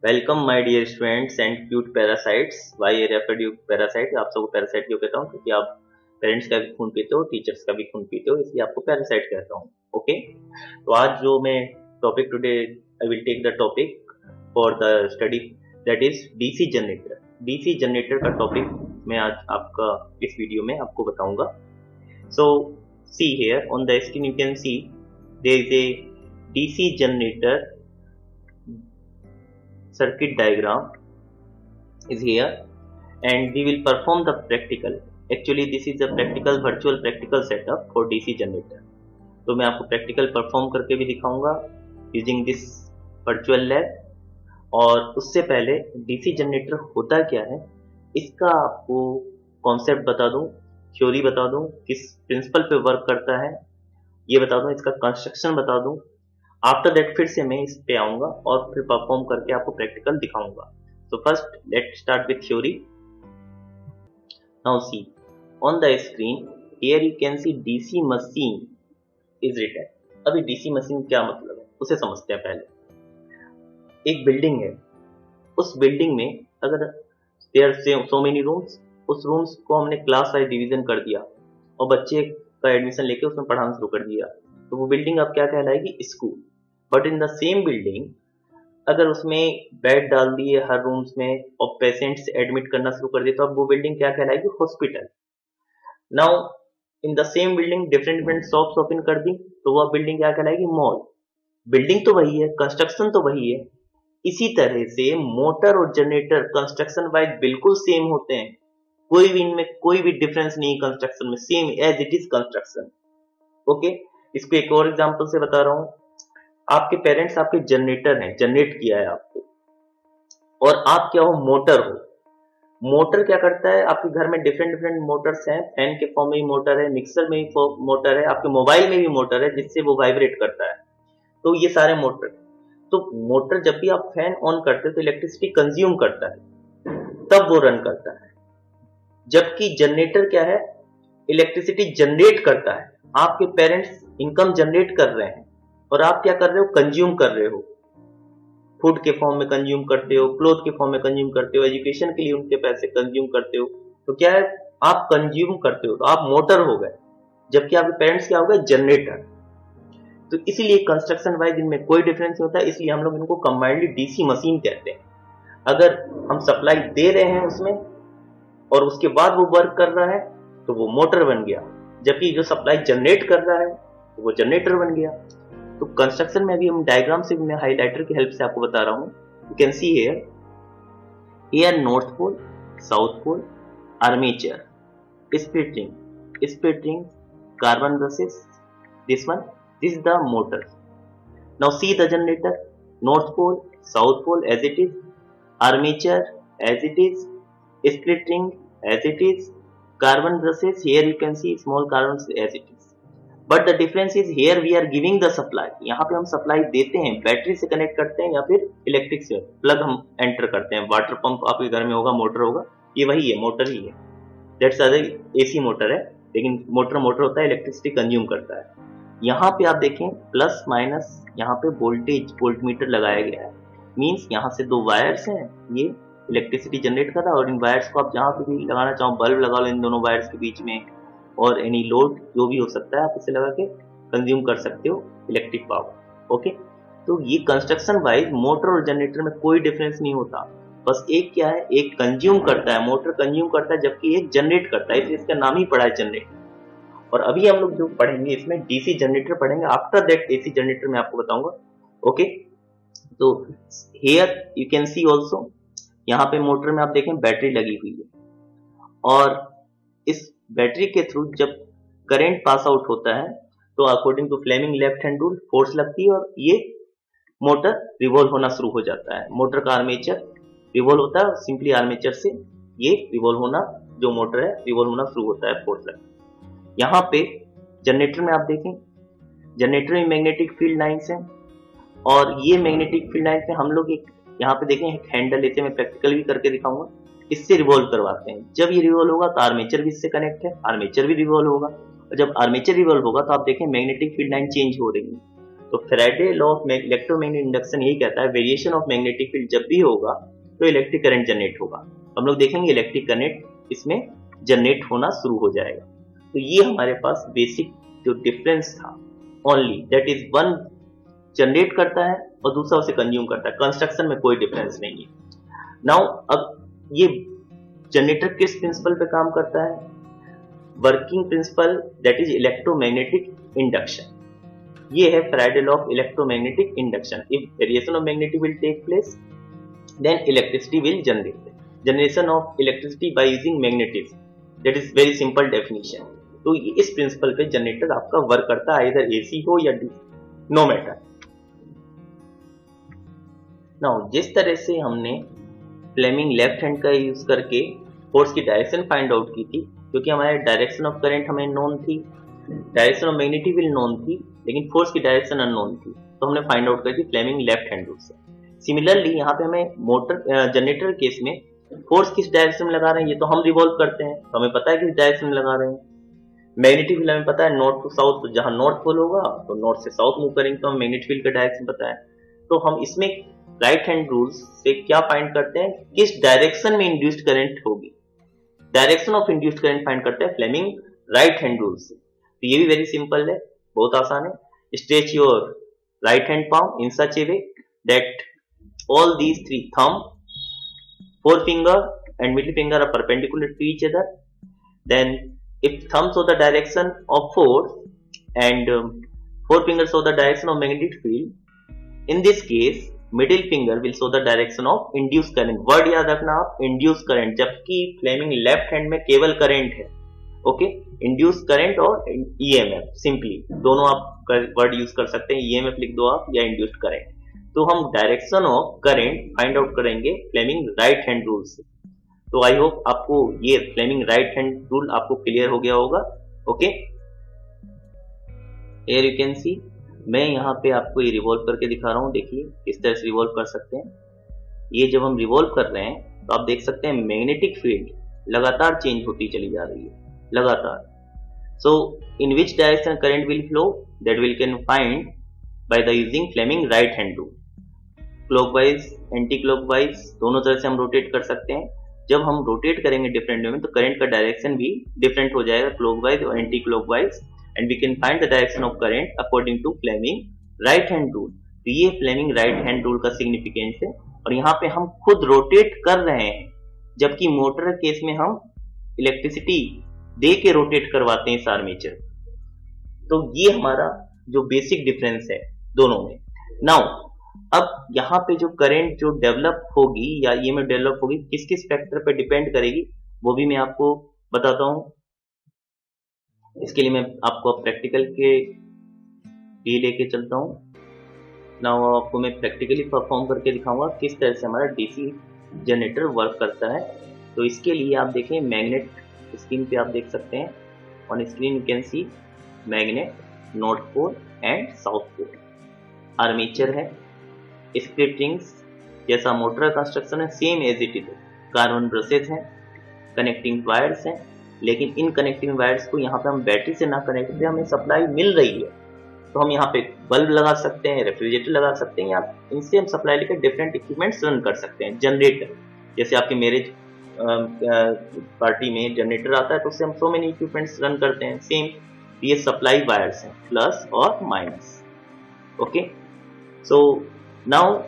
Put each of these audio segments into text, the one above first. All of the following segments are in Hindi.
Welcome my dear students and cute parasites. Why I referred you parasite? आप सबको पैरासाइट क्यों कहता हूँ? क्योंकि आप पेरेंट्स का भी खून पीते हो, टीचर्स का भी खून पीते हो, इसलिए आपको पैरासाइट कहता हूँ। ओके, तो आज जो मैं topic today I will take the topic for the study that is DC generator. DC generator का टॉपिक मैं आज आपका इस वीडियो में आपको बताऊंगा। So see here on the screen you can see there is a DC generator circuit diagram is here and we will perform the practical. Actually this is a practical virtual practical setup for DC generator. तो मैं आपको practical perform करके भी दिखाऊंगा using this virtual lab। और उससे पहले DC generator होता क्या है इसका आपको कॉन्सेप्ट बता दूं, थ्योरी बता दूं, किस प्रिंसिपल पे वर्क करता है ये बता दूं, इसका कंस्ट्रक्शन बता दूं। आफ्टर दैट फिर से मैं इस पे आऊंगा और फिर परफॉर्म करके आपको प्रैक्टिकल दिखाऊंगा। So first let start with theory. Now see on the screen here you can see DC machine is written. अभी डीसी मशीन क्या मतलब है उसे समझते हैं पहले। एक बिल्डिंग है, उस बिल्डिंग में अगर देयर से सो मेनी रूम्स, उस रूम्स को हमने क्लास वाइज डिवीजन कर दिया और बच्चे का एडमिशन लेके उसमें पढ़ाना शुरू कर दिया, तो वो बिल्डिंग अब क्या कहलाएगी? School. But in the same building अगर उसमें बेड डाल दिए हर रूम्स में और पेशेंट्स एडमिट करना शुरू कर दिए तो अब वो बिल्डिंग क्या कहलाएगी? Hospital. Now in the same building different different shops open कर दी तो वह बिल्डिंग क्या कहलाएगी? मॉल। बिल्डिंग तो वही है, कंस्ट्रक्शन तो वही है। इसी तरह से मोटर और जनरेटर कंस्ट्रक्शन वाइज बिल्कुल सेम होते हैं, कोई भी इनमें कोई भी डिफरेंस नहीं। कंस्ट्रक्शन में same as it is construction. Okay, इसको एक और एग्जांपल से बता रहा हूं। आपके पेरेंट्स आपके जनरेटर हैं, जनरेट किया है आपको, और आप क्या हो? मोटर हो। मोटर क्या करता है? आपके घर में डिफरेंट डिफरेंट मोटर्स हैं, फैन के फॉर्म में भी मोटर है, मिक्सर में भी मोटर है, आपके मोबाइल में भी मोटर है जिससे वो वाइब्रेट करता है। तो ये सारे मोटर। तो मोटर जब भी आप फैन ऑन करते हो तो इलेक्ट्रिसिटी कंज्यूम करता है, तब वो रन करता है। जबकि जनरेटर क्या है? इलेक्ट्रिसिटी जनरेट करता है। आपके पेरेंट्स इनकम जनरेट कर रहे हैं और आप क्या कर रहे हो? कंज्यूम कर रहे हो। फूड के फॉर्म में कंज्यूम करते हो, क्लोथ के फॉर्म में कंज्यूम करते हो, एजुकेशन के लिए उनके पैसे कंज्यूम करते हो। तो क्या है? आप कंज्यूम करते हो तो आप मोटर हो गए, जबकि आपके पेरेंट्स क्या हो गए? जनरेटर। तो इसीलिए कंस्ट्रक्शन वाइज इनमें कोई डिफरेंस नहीं होता, इसलिए हम लोग इनको कंबाइंडली डीसी मशीन कहते हैं। अगर हम सप्लाई दे रहे हैं उसमें और उसके बाद वो वर्क कर रहा है तो वो मोटर बन गया, जबकि जो सप्लाई जनरेट कर रहा है तो वो जनरेटर बन गया। तो कंस्ट्रक्शन में अभी हम डायग्राम से भी मैं हाइलाइटर की हेल्प से आपको बता रहा हूं। You can see here north pole, south pole, armature, split ring, carbon brushes, this is the motor. Now see the generator, north pole, south pole as it is, armature as it is, split ring as it is, carbon brushes here you can see small carbons as it is, but the difference is here we are giving the supply। यहाँ पे हम सप्लाई देते हैं, बैटरी से कनेक्ट करते हैं या फिर इलेक्ट्रिक से प्लग हम एंटर करते हैं। वाटर पंप आपके घर में होगा, मोटर होगा, ये वही है, मोटर ही है। दैट्स एसी मोटर है, लेकिन मोटर होता है, इलेक्ट्रिसिटी कंज्यूम करता है। यहाँ पे आप देखें प्लस माइनस, यहाँ पे वोल्टमीटर लगाया गया है। मीन्स यहाँ से दो वायर्स हैं, ये इलेक्ट्रिसिटी जनरेट कर रहा है, और इन वायर्स को आप जहां पे भी लगाना चाहो, बल्ब लगा लो इन दोनों वायर्स के बीच में, और एनी लोड जो भी हो सकता है आप इसे लगा के कंज्यूम कर सकते हो इलेक्ट्रिक पावर। ओके, तो ये कंस्ट्रक्शन वाइज मोटर और जनरेटर में कोई डिफरेंस नहीं होता। बस एक क्या है, एक कंज्यूम करता है, मोटर कंज्यूम करता है, जबकि एक जनरेट करता है, इसलिए इसका नाम ही पड़ा है जनरेटर। और अभी हम लोग जो पढ़ेंगे इसमें डीसी जनरेटर पढ़ेंगे, आफ्टर दैट एसी जनरेटर मैं आपको बताऊंगा। ओके, तो here you can C also, यहाँ पे मोटर में आप देखें बैटरी लगी हुई है, और इस बैटरी के थ्रू जब करंट पास आउट होता है तो according to Fleming left hand rule force लगती है और ये मोटर रिवॉल्व होना शुरू हो जाता है। मोटर का आर्मेचर रिवॉल्व होता है, सिंपली आर्मेचर से ये रिवॉल्व होना, जो मोटर है रिवॉल्व होना शुरू होता है फोर्स लगता। यहाँ पे जनरेटर में आप देखें, जनरेटर में मैग्नेटिक फील्ड लाइन्स हैं, और ये मैग्नेटिक फील्ड लाइन्स में हम लोग एक यहाँ पे देखें एक हैंडल, इसे मैं प्रैक्टिकल भी करके दिखाऊंगा, इससे रिवॉल्व करवाते हैं। जब ये रिवॉल्व होगा तो आर्मेचर भी इससे कनेक्ट है, आर्मेचर भी रिवॉल्व होगा, और जब आर्मेचर रिवॉल्व होगा तो आप देखें मैग्नेटिक फील्ड लाइन चेंज हो रही है। तो Faraday law of electromagnetic induction यही कहता है वेरिएशन ऑफ मैग्नेटिक फील्ड जब भी होगा तो इलेक्ट्रिक करंट जनरेट होगा। हम लोग देखेंगे इलेक्ट्रिक करंट इसमें जनरेट होना शुरू हो जाएगा। तो ये हमारे पास बेसिक जो डिफरेंस था, only that is one generate करता है और दूसरा उसे कंज्यूम करता है, कंस्ट्रक्शन में कोई डिफरेंस नहीं है। नाउ अब ये जनरेटर किस प्रिंसिपल पे काम करता है? Working principle that is electromagnetic induction. ये है Faraday law of electromagnetic induction. If variation of magnetic will take place then electricity will generate. Generation of electricity by using magnetism, that is very simple definition. तो इस प्रिंसिपल पे जनरेटर आपका वर्क करता है, इधर एसी हो या डीसी, नो मैटर। नाउ जिस तरह से हमने फ्लेमिंग लेफ्ट हैंड का यूज करके फोर्स की डायरेक्शन फाइंड आउट की थी, क्योंकि हमारे डायरेक्शन ऑफ करंट हमें नोन थी, direction of magnetic field known थी, लेकिन फोर्स की डायरेक्शन अननोन थी, तो हमने फाइंड आउट करी थी फ्लेमिंग लेफ्ट हैंड रूल से। सिमिलरली यहाँ पे हमें मोटर जनरेटर केस में फोर्स किस डायरेक्शन में लगा रहे हैं ये तो हम रिवॉल्व करते हैं, तो हमें पता है किस डायरेक्शन में लगा रहे हैं। मैग्नेटिक फील्ड हमें पता है नॉर्थ टू साउथ, तो जहां नॉर्थ पोल होगा तो नॉर्थ से साउथ मूव करेंगे, तो हमें मैग्नेटिक फील्ड का डायरेक्शन पता है। तो हम इसमें राइट हैंड रूल्स से क्या फाइंड करते हैं, किस डायरेक्शन में इंड्यूस्ड करंट होगी, direction of induced current find करते हैं फ्लेमिंग राइट हैंड रूल से। तो ये भी वेरी सिंपल है, बहुत आसान है। Stretch your right hand palm in such a way that all these three, thumb, forefinger and middle finger are perpendicular to each other. Then if thumb show the direction of force and forefinger show the direction of magnetic field, in this case middle finger will show the direction of induced current। Word याद रखना आप, induced current, जबकि फ्लेमिंग लेफ्ट हैंड में केवल करंट है। ओके, इंड्यूस्ड करंट और ईएमएफ, सिंपली दोनों आप वर्ड यूज कर सकते हैं, ईएमएफ लिख दो आप या इंड्यूस्ड करंट। तो हम direction of current find out करेंगे फ्लेमिंग राइट हैंड रूल से। तो आई होप आपको ये फ्लेमिंग राइट हैंड रूल आपको क्लियर हो गया होगा। ओके, हियर यू कैन सी, मैं यहाँ पे आपको ये रिवॉल्व करके दिखा रहा हूँ, देखिए किस तरह से रिवॉल्व कर सकते हैं। ये जब हम रिवॉल्व कर रहे हैं तो आप देख सकते हैं मैग्नेटिक फील्ड लगातार चेंज होती चली जा रही है, लगातार। So in which direction current will flow, that will can find by the using Fleming right hand rule. Clockwise, anti clockwise दोनों तरह से हम रोटेट कर सकते हैं। जब हम रोटेट करेंगे डिफरेंट वे में तो करंट का डायरेक्शन भी डिफरेंट हो जाएगा, क्लॉकवाइज और anti clockwise, and we can find the direction of current according to Fleming right hand rule. तो ये फ्लेमिंग राइट हैंड रूल का सिग्निफिकेंस है। और यहाँ पे हम खुद रोटेट कर रहे हैं, जबकि मोटर केस में हम इलेक्ट्रिसिटी दे के रोटेट करवाते हैं इस आर्मेचर। तो ये हमारा जो बेसिक डिफरेंस है दोनों में। नाउ अब यहाँ पे जो करंट जो डेवलप होगी या ये में डेवलप होगी, किस किस फैक्टर पे डिपेंड करेगी वो भी मैं आपको बताता हूँ। इसके लिए मैं आपको प्रैक्टिकल के भी लेके चलता हूँ। नाउ आपको मैं प्रैक्टिकली परफॉर्म करके दिखाऊंगा किस तरह से हमारा डीसी जनरेटर वर्क करता है। तो इसके लिए आप देखें, मैग्नेट स्क्रीन पे आप देख सकते हैं, on screen you can see magnet, north pole and south pole, armature है, स्प्लिट रिंग्स जैसा मोटर कंस्ट्रक्शन है, same as it is, carbon brushes हैं, कनेक्टिंग वायर्स हैं। लेकिन इन कनेक्टिंग वायर्स को यहाँ पे हम बैटरी से ना कनेक्ट करें, हमें सप्लाई मिल रही है, तो हम यहाँ पे बल्ब लगा सकते हैं, रेफ्रिजरेटर लगा सकते हैं, या इनसे हम सप्लाई लेकर डिफरेंट इक्विपमेंट्स रन कर सकते हैं। जनरेटर जैसे आपके मैरिज पार्टी में जनरेटर आता है तो उससे हम सो मेनी इक्विपमेंट्स रन करते हैं, सेम ये सप्लाई वायर्स हैं, प्लस और minus. Okay, so now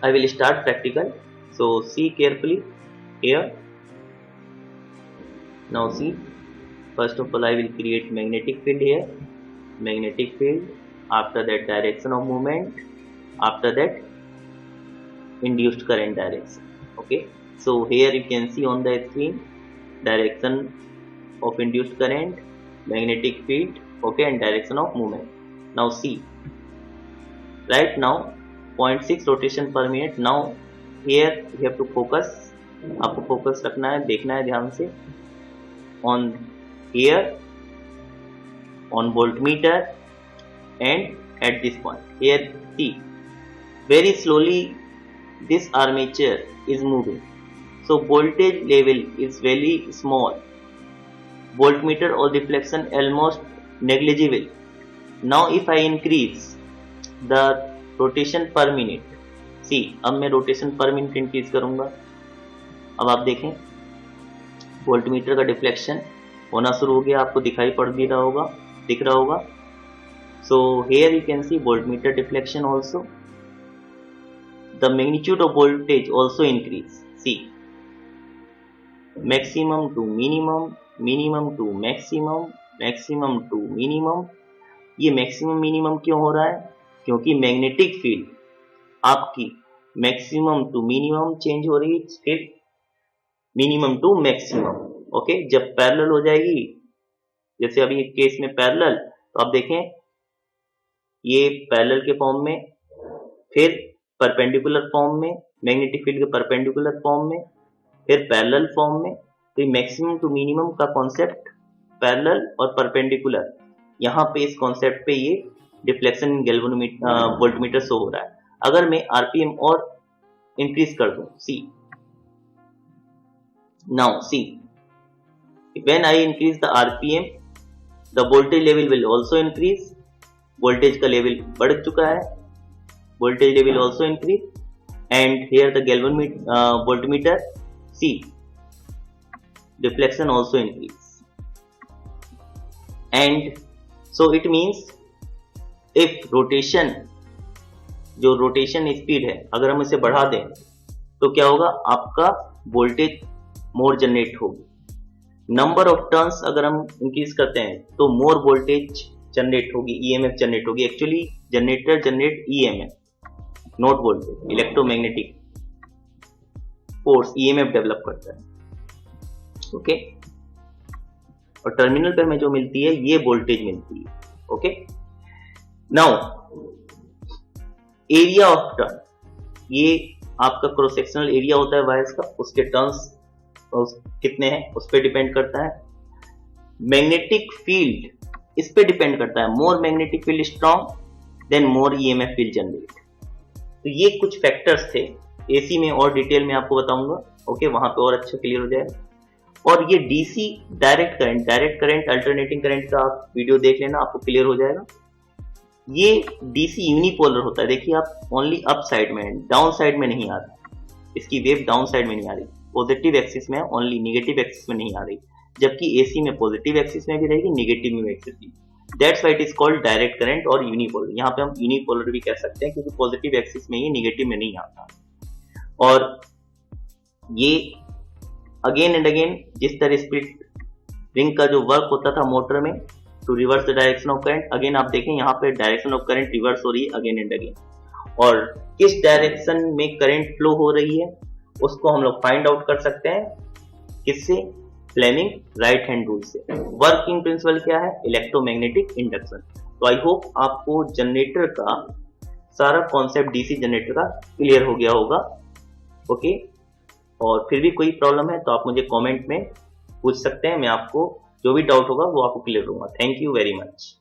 I will start practical, so see carefully here. Now see, first of all I will create magnetic field here, magnetic field, after that direction of movement, after that induced current direction. Okay, so here you can see on the screen direction of induced current, magnetic field, okay, and direction of movement. Now see, right now 0.6 rotation per minute. Now here you have to focus, आपको फोकस रखना है, देखना है ध्यान से, on here, on voltmeter, and at this point here see, very slowly this armature is moving, so voltage level is very small, voltmeter or deflection almost negligible, now if I increase the rotation per minute, see अब मैं रोटेशन पर मिनट इंक्रीज करूंगा। अब आप देखें वोल्टमीटर का डिफ्लेक्शन होना शुरू हो गया, आपको दिखाई दिख रहा होगा। So here you can see voltmeter deflection also, the magnitude of voltage also increase. See maximum to minimum, minimum to maximum, maximum to minimum. ये मैक्सिमम मिनिमम क्यों हो रहा है? क्योंकि मैग्नेटिक फील्ड आपकी मैक्सिमम टू मिनिमम चेंज हो रही है, फिर मिनिमम टू मैक्सिमम। ओके, जब पैरेलल हो जाएगी, जैसे अभी एक केस में पैरेलल, तो आप देखें ये पैरेलल के फॉर्म में, फिर परपेंडिकुलर फॉर्म में, मैग्नेटिक फील्ड के परपेंडिकुलर फॉर्म में, फिर पैरेलल फॉर्म में। तो मैक्सिमम टू मिनिमम का कॉन्सेप्ट पैरेलल और परपेंडिकुलर, यहाँ पे इस कॉन्सेप्ट पे ये डिफ्लेक्शन वोल्टमीटर शो हो रहा है। अगर मैं आरपीएम और इंक्रीज कर दूं, see now see when I increase the RPM the voltage level will also increase. Voltage का लेवल बढ़ चुका है, voltage level also increase and here the voltmeter see deflection also increase, and so it means if rotation, जो रोटेशन स्पीड है अगर हम इसे बढ़ा दें तो क्या होगा, आपका वोल्टेज मोर जनरेट होगी। नंबर ऑफ टर्न्स अगर हम इंक्रीज करते हैं तो मोर वोल्टेज जनरेट होगी, ईएमएफ जनरेट होगी। Actually generator generate EMF, not voltage. Electromagnetic force EMF develop करता है। ओके, और टर्मिनल पे हमें जो मिलती है ये वोल्टेज मिलती है। Okay, now area of turn, ये आपका क्रॉस सेक्शनल एरिया होता है वायर्स का, उसके टर्न्स कितने हैं उस पर डिपेंड करता है। मैग्नेटिक फील्ड इस पे डिपेंड करता है, more magnetic field strong then more EMF will generate. तो ये कुछ फैक्टर्स थे, एसी में और डिटेल में आपको बताऊंगा। ओके, वहां पे और अच्छा क्लियर हो जाएगा। और ये DC direct current alternating current का आप वीडियो देख लेना, आपको क्लियर हो जाएगा। ये डीसी यूनिपोलर होता है, देखिए आप ओनली अप साइड में, डाउन साइड में नहीं आ रही, इसकी वेव डाउन साइड में नहीं आ रही, पॉजिटिव एक्सिस में, ओनली निगेटिव एक्सिस में नहीं आ रही। जबकि एसी में पॉजिटिव एक्सिस में भी रहेगी, निगेटिव में एक्सिस भी। That's why it is called direct current और यूनिपोलर। यहाँ पे हम यूनिपोलर भी कह सकते हैं क्योंकि पॉजिटिव एक्सिस में ही, निगेटिव में नहीं आता। और ये अगेन एंड अगेन जिस तरह स्प्लिट रिंग का जो वर्क होता था मोटर में to reverse the direction of current, again आप देखें यहाँ पे डायरेक्शन ऑफ करंट रिवर्स हो रही है अगेन एंड अगेन। और किस डायरेक्शन में करंट फ्लो हो रही है उसको हम लोग फाइंड आउट कर सकते हैं, किससे? फ्लेमिंग राइट हैंड रूल से। वर्किंग प्रिंसिपल क्या है? Electromagnetic induction. तो आई होप आपको जनरेटर का सारा कॉन्सेप्ट, डीसी जनरेटर का क्लियर हो गया होगा। ओके, और फिर भी कोई प्रॉब्लम है तो आप मुझे कमेंट में पूछ सकते हैं, मैं आपको जो भी डाउट होगा वो आपको क्लियर दूंगा। Thank you very much.